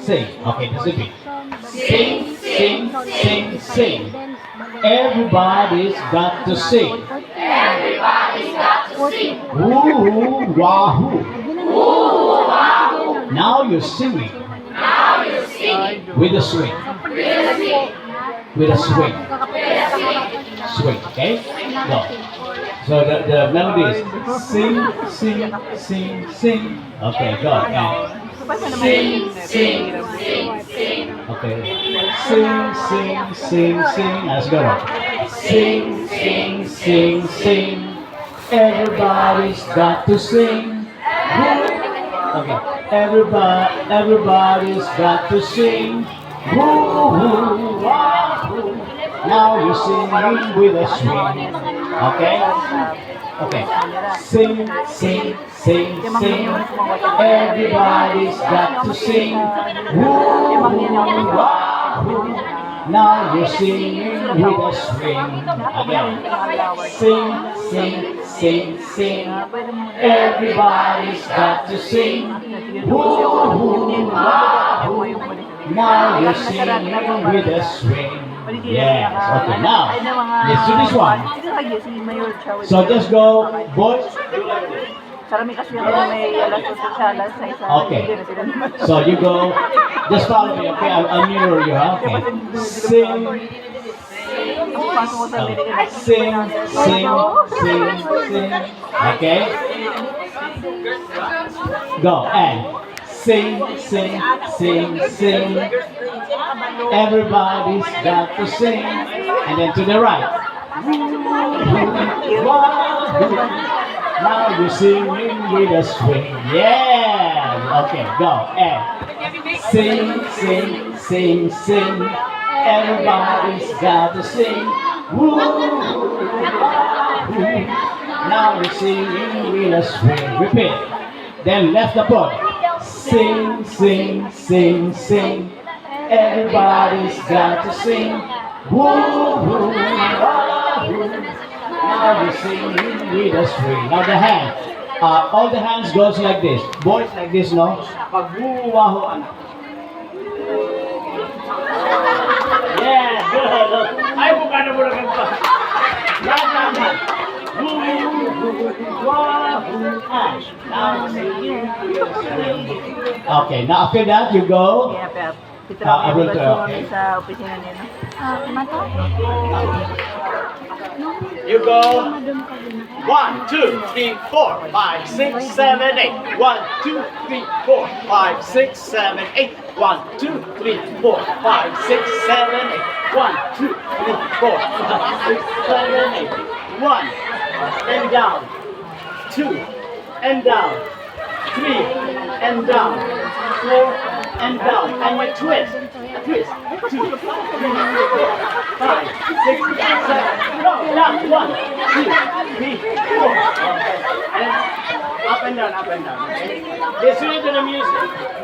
sing. Okay, this is it. Sing, sing, sing, sing. Everybody's got to sing. Everybody's got to sing. Woo, wahoo. Now you're singing Now you're singing with a swing. with a swing. With a swing. With a swing. Swing, okay? Go. So the melody is sing, sing, sing, sing. Okay, go. And Sing, sing, sing, sing. okay. Sing, sing, sing, sing. Let's go. Sing, sing, sing, sing. Everybody's got to sing. Okay. Everybody's got to sing. Woo, woo, wahoo. Now you're singing with a swing. Okay? Okay. Sing, sing, sing, sing. Everybody's got to sing. Woo, wahoo. Now you're singing with a swing. Again. Sing, sing, sing, sing. Everybody's got to sing. Woo, wahoo. Now you're singing with a swing. Yes. Okay. Now, let's do this one. So just go, boys. Okay. So you go. Just follow me. Okay. I'll mirror you. Huh? Okay. Sing. Sing, sing, sing, sing. Okay. Go and sing, sing, sing, sing. Everybody's got to sing. And then to the right. Now you're singing with a swing. Yeah. Okay, go. And sing, sing, sing, sing. Everybody's got to sing. Woo, wahoo. Now you're singing with a swing. Repeat. Then left the foot. Sing, sing, sing, sing. Everybody's got to sing. Woo, woo, wahoo. Now you're singing with a swing. Now the hand. All the hands goes like this. Boys like this, no? Pag woo, wahoo, anak. Yeah, good. Ay, buka na muna kang pa. Yan. Woo, wahoo, and now singing with a swing. Okay, now after that, you go. I will tell. Sa opisina niya, no? You go 1, 2, 3, 4, 5, 6, 7, 8. 1, 2, 3, 4, 5, 6, 7, 8. 1, 2, 3, 4, 5, 6, 7, 8. 1, 2, 3, 4, 5, 6, 7, 8. 1 and down. 2 and down. 3 and down. 4 and down. And you twist. Twist. 2, 3, 4, 5, 6, 7. No, down. 1, 2, 3, 4. And up and down, up and down. Okay? Listen to the music.